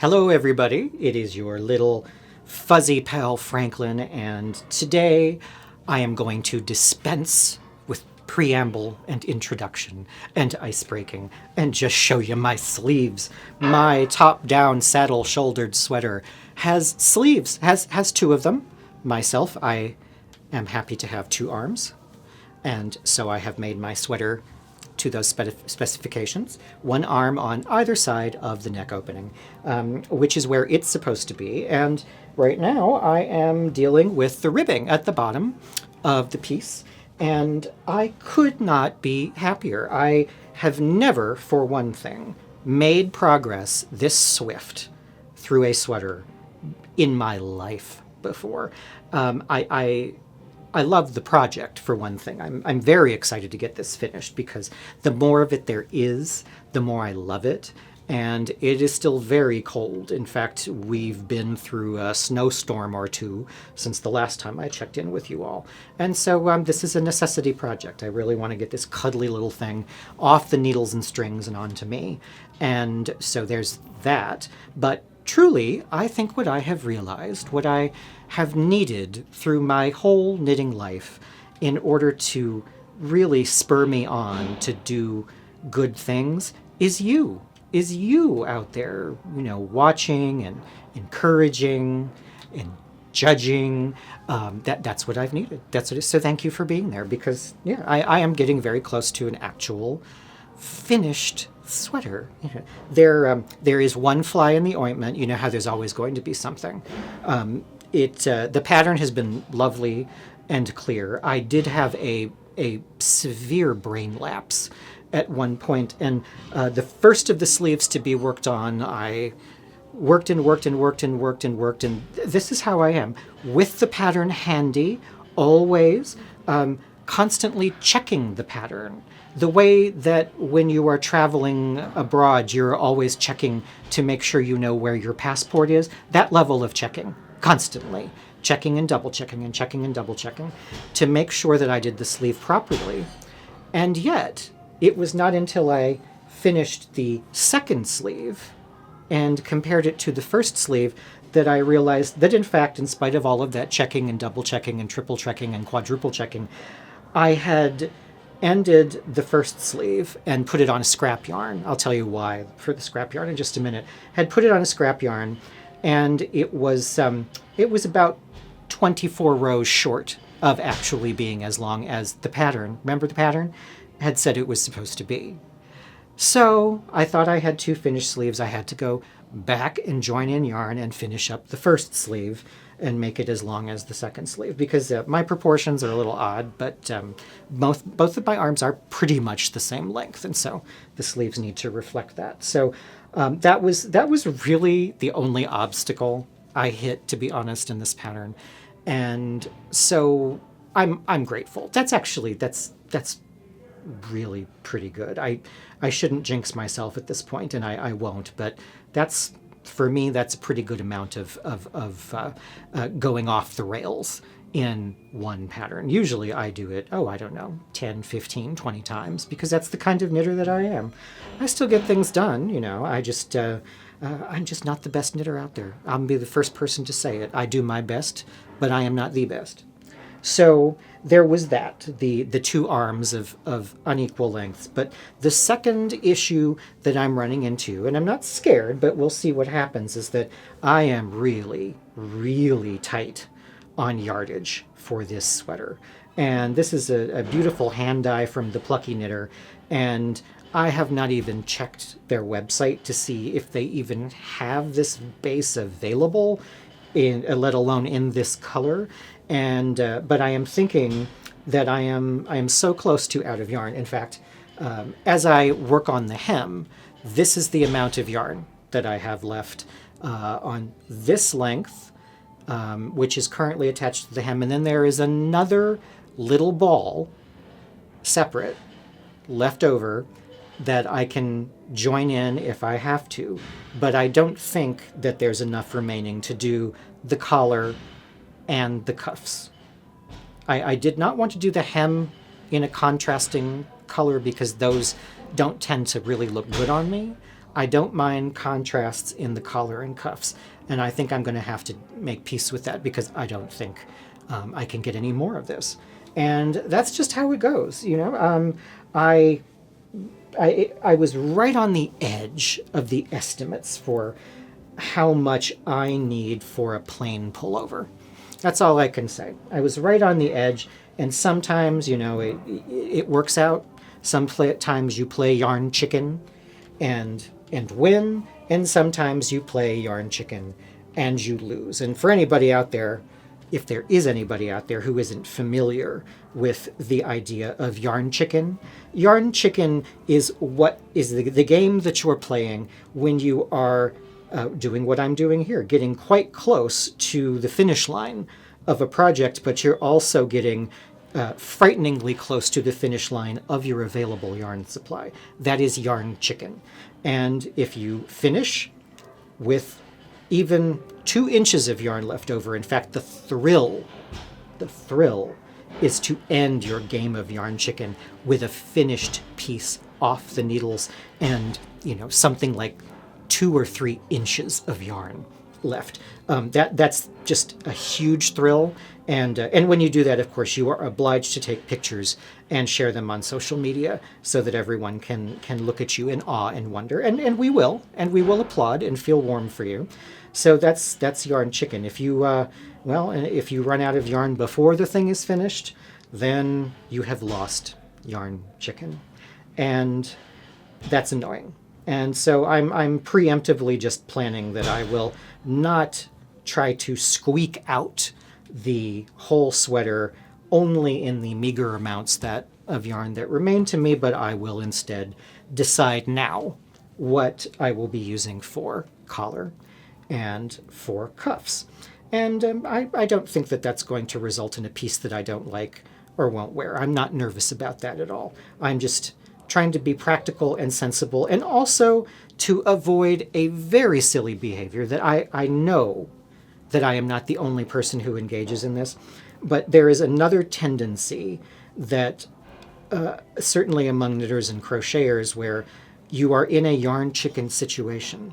Hello, everybody. It is your little fuzzy pal Franklin, and today I am going to dispense with preamble and introduction and ice breaking and just show you my sleeves. My top-down saddle-shouldered sweater has sleeves, has two of them. Myself, I am happy to have two arms, and so I have made my sweater to those specifications, one arm on either side of the neck opening, which is where it's supposed to be. And right now I am dealing with the ribbing at the bottom of the piece, and I could not be happier. I have never, for one thing, made progress this swift through a sweater in my life before. I love the project, for one thing. I'm very excited to get this finished because the more of it there is, the more I love it. And it is still very cold. In fact, we've been through a snowstorm or two since the last time I checked in with you all. And so this is a necessity project. I really want to get this cuddly little thing off the needles and strings and onto me. And so there's that. But truly, I think what I have realized, what I have needed through my whole knitting life in order to really spur me on to do good things is you out there, watching and encouraging and judging. That's what I've needed. That's what it is. So thank you for being there because, I am getting very close to an actual finished sweater. There is one fly in the ointment. You know how there's always going to be something. The pattern has been lovely and clear. I did have a severe brain lapse at one point, and the first of the sleeves to be worked on, I worked, and this is how I am. With the pattern handy, always, constantly checking the pattern. The way that when you are traveling abroad, you're always checking to make sure you know where your passport is. That level of checking, constantly. Checking and double checking and checking and double checking to make sure that I did the sleeve properly. And yet, it was not until I finished the second sleeve and compared it to the first sleeve that I realized that, in fact, in spite of all of that checking and double checking and triple checking and quadruple checking, I had ended the first sleeve and put it on a scrap yarn. I'll tell you why for the scrap yarn in just a minute. Had put it on a scrap yarn, and it was about 24 rows short of actually being as long as the pattern. Remember the pattern had said it was supposed to be. So I thought I had two finished sleeves. I had to go back and join in yarn and finish up the first sleeve and make it as long as the second sleeve because my proportions are a little odd, but both of my arms are pretty much the same length, and so the sleeves need to reflect that. So that was really the only obstacle I hit, to be honest, in this pattern, and so I'm grateful. That's really pretty good. I shouldn't jinx myself at this point, and I won't, but for me, that's a pretty good amount of going off the rails in one pattern. Usually I do it, 10, 15, 20 times, because that's the kind of knitter that I am. I still get things done, I'm just not the best knitter out there. I'll be the first person to say it. I do my best, but I am not the best. So there was that, the two arms of unequal lengths. But the second issue that I'm running into, and I'm not scared, but we'll see what happens, is that I am really, really tight on yardage for this sweater. And this is a beautiful hand dye from the Plucky Knitter, and I have not even checked their website to see if they even have this base available, let alone in this color. And but I am thinking that I am so close to out of yarn. In fact, as I work on the hem, this is the amount of yarn that I have left on this length, which is currently attached to the hem. And then there is another little ball, separate, left over, that I can join in if I have to. But I don't think that there's enough remaining to do the collar and the cuffs. I did not want to do the hem in a contrasting color because those don't tend to really look good on me. I don't mind contrasts in the collar and cuffs, and I think I'm going to have to make peace with that because I don't think I can get any more of this. And that's just how it goes, you know. I was right on the edge of the estimates for how much I need for a plain pullover. That's all I can say. I was right on the edge, and sometimes, you know, it works out. Sometimes you play yarn chicken and win, and sometimes you play yarn chicken and you lose. And for anybody out there, if there is anybody out there who isn't familiar with the idea of yarn chicken is what is the game that you're playing when you are doing what I'm doing here, getting quite close to the finish line of a project, but you're also getting frighteningly close to the finish line of your available yarn supply. That is yarn chicken. And if you finish with even 2 inches of yarn left over, in fact, the thrill is to end your game of yarn chicken with a finished piece off the needles and, you know, something like 2 or 3 inches of yarn left. That's just a huge thrill. And when you do that, of course, you are obliged to take pictures and share them on social media so that everyone can look at you in awe and wonder. And we will applaud and feel warm for you. So that's yarn chicken. If you if you run out of yarn before the thing is finished, then you have lost yarn chicken, and that's annoying. And so I'm preemptively just planning that I will not try to squeak out the whole sweater only in the meager amounts of yarn that remain to me, but I will instead decide now what I will be using for collar and for cuffs. And I don't think that that's going to result in a piece that I don't like or won't wear. I'm not nervous about that at all. I'm just trying to be practical and sensible, and also to avoid a very silly behavior that I know that I am not the only person who engages in this, but there is another tendency that certainly among knitters and crocheters where you are in a yarn chicken situation.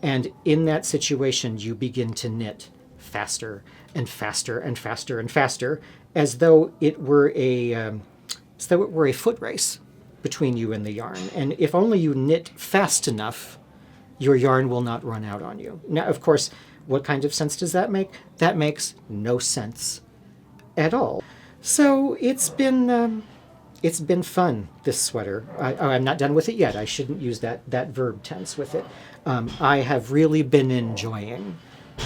And in that situation, you begin to knit faster and faster and faster and faster, as though it were a foot race between you and the yarn. And if only you knit fast enough, your yarn will not run out on you. Now, of course, what kind of sense does that make? That makes no sense at all. So it's been fun, this sweater. I'm not done with it yet. I shouldn't use that verb tense with it. I have really been enjoying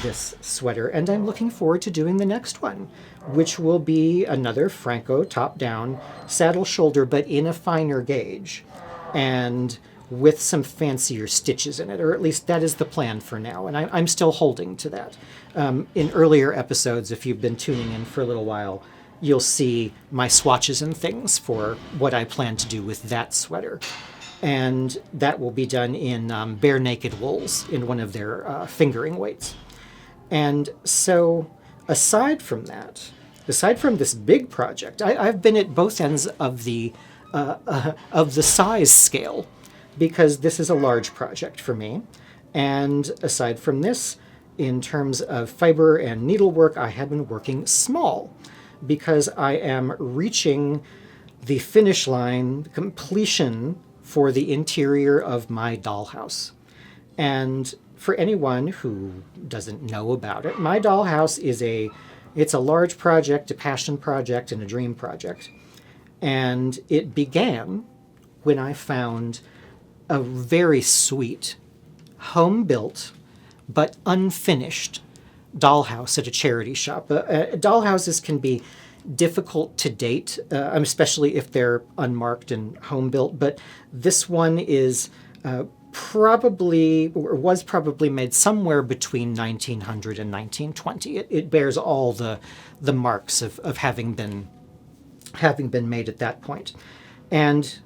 this sweater, and I'm looking forward to doing the next one, which will be another Franco top-down saddle shoulder, but in a finer gauge and with some fancier stitches in it, or at least that is the plan for now, and I'm still holding to that. In earlier episodes, if you've been tuning in for a little while, you'll see my swatches and things for what I plan to do with that sweater. And that will be done in bare naked wools in one of their fingering weights. And so aside from this big project, I've been at both ends of the size scale, because this is a large project for me. And aside from this, in terms of fiber and needlework, I have been working small, because I am reaching the finish line, completion for the interior of my dollhouse. And for anyone who doesn't know about it, my dollhouse it's a large project, a passion project, and a dream project. And it began when I found a very sweet, home-built, but unfinished dollhouse at a charity shop. Dollhouses can be difficult to date, especially if they're unmarked and home built, but this one is was probably made somewhere between 1900 and 1920. It bears all the marks of having been made at that point. And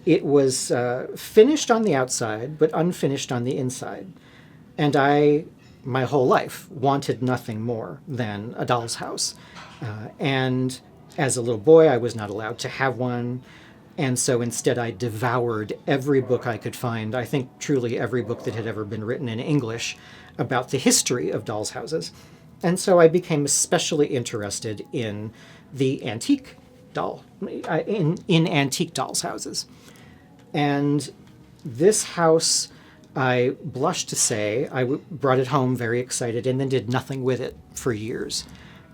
it was finished on the outside, but unfinished on the inside. And I, my whole life, wanted nothing more than a doll's house. And as a little boy, I was not allowed to have one. And so instead, I devoured every book I could find. I think truly every book that had ever been written in English about the history of dolls' houses. And so I became especially interested in the antique in antique dolls' houses. And this house, I blush to say, brought it home very excited and then did nothing with it for years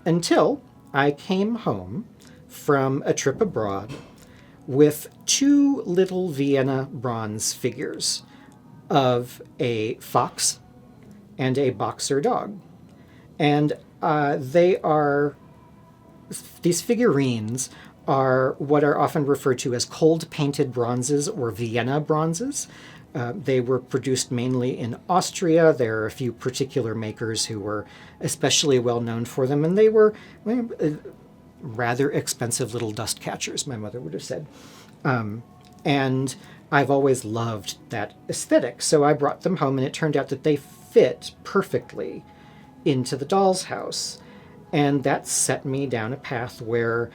until I came home from a trip abroad with two little Vienna bronze figures of a fox and a boxer dog. And these figurines are what are often referred to as cold painted bronzes or Vienna bronzes. They were produced mainly in Austria. There are a few particular makers who were especially well known for them, and they were rather expensive little dust catchers, my mother would have said. And I've always loved that aesthetic, so I brought them home, and it turned out that they fit perfectly into the doll's house. And that set me down a path where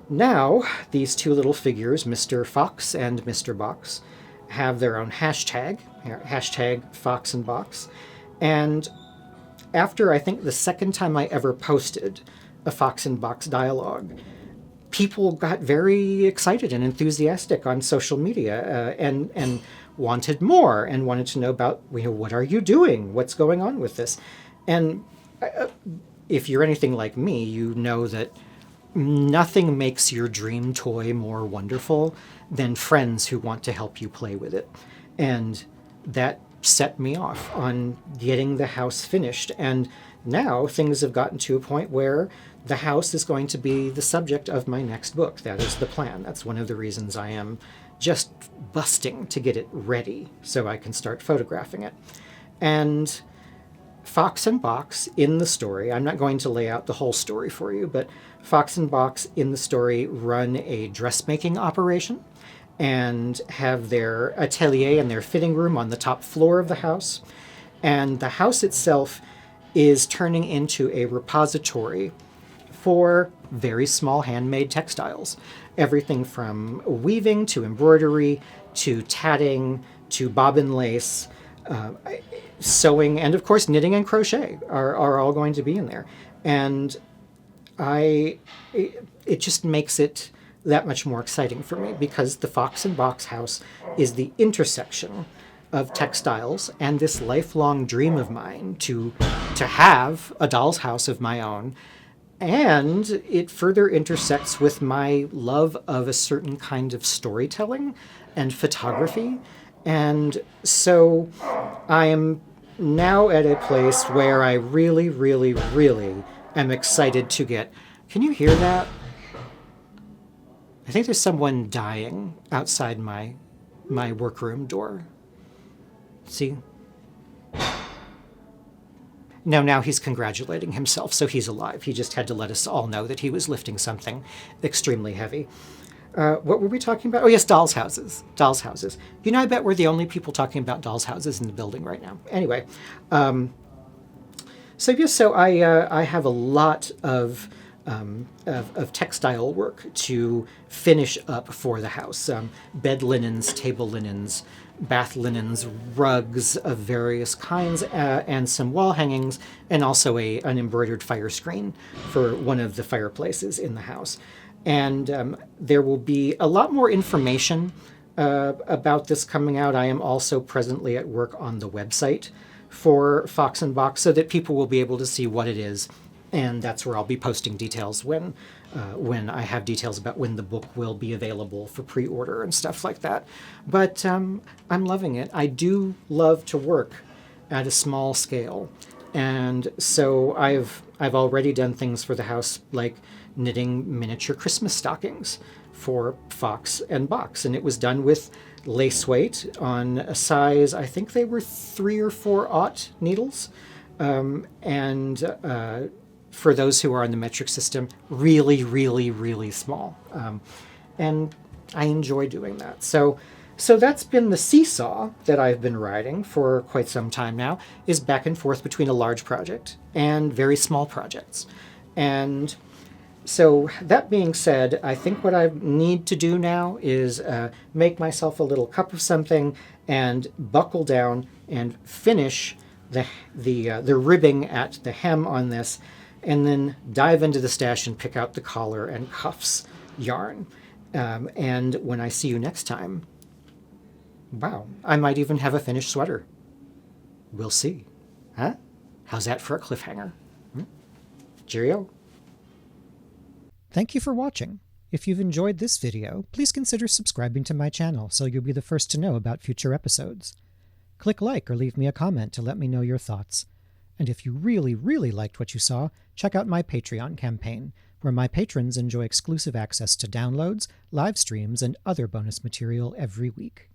now these two little figures, Mr. Fox and Mr. Box, have their own hashtag Fox and Box. And after, I think, the second time I ever posted a Fox and Box dialogue, people got very excited and enthusiastic on social media and wanted more and wanted to know about, what are you doing? What's going on with this? And if you're anything like me, you know that nothing makes your dream toy more wonderful than friends who want to help you play with it. And that set me off on getting the house finished. And now things have gotten to a point where the house is going to be the subject of my next book. That is the plan. That's one of the reasons I am just busting to get it ready so I can start photographing it. And Fox and Box in the story, I'm not going to lay out the whole story for you, but Fox and Box in the story run a dressmaking operation and have their atelier and their fitting room on the top floor of the house. And the house itself is turning into a repository for very small handmade textiles. Everything from weaving to embroidery to tatting to bobbin lace, sewing, and of course knitting and crochet are all going to be in there. And it just makes it that much more exciting for me, because the Fox and Box house is the intersection of textiles and this lifelong dream of mine to have a doll's house of my own. And it further intersects with my love of a certain kind of storytelling and photography. And so I am now at a place where I really, really, really am excited to get... Can you hear that? I think there's someone dying outside my workroom door. See? No, now he's congratulating himself, so he's alive. He just had to let us all know that he was lifting something extremely heavy. What were we talking about? Oh, yes, dolls' houses. Dolls' houses. I bet we're the only people talking about dolls' houses in the building right now. Anyway, so I have a lot of textile work to finish up for the house. Bed linens, table linens, bath linens, rugs of various kinds, and some wall hangings, and also an embroidered fire screen for one of the fireplaces in the house. And there will be a lot more information about this coming out. I am also presently at work on the website for Fox and Box so that people will be able to see what it is. And that's where I'll be posting details when I have details about when the book will be available for pre-order and stuff like that. But I'm loving it. I do love to work at a small scale. And so I've already done things for the house like knitting miniature Christmas stockings for Fox and Box. And it was done with lace weight on a size, I think they were 3 or 4/0 needles. For those who are on the metric system, really, really, really small. And I enjoy doing that. So that's been the seesaw that I've been riding for quite some time now, is back and forth between a large project and very small projects. And So that being said, I think what I need to do now is make myself a little cup of something and buckle down and finish the ribbing at the hem on this, and then dive into the stash and pick out the collar and cuffs yarn. And when I see you next time, wow, I might even have a finished sweater. We'll see. Huh? How's that for a cliffhanger? Cheerio. Thank you for watching. If you've enjoyed this video, please consider subscribing to my channel so you'll be the first to know about future episodes. Click like or leave me a comment to let me know your thoughts. And if you really, really liked what you saw, check out my Patreon campaign, where my patrons enjoy exclusive access to downloads, live streams, and other bonus material every week.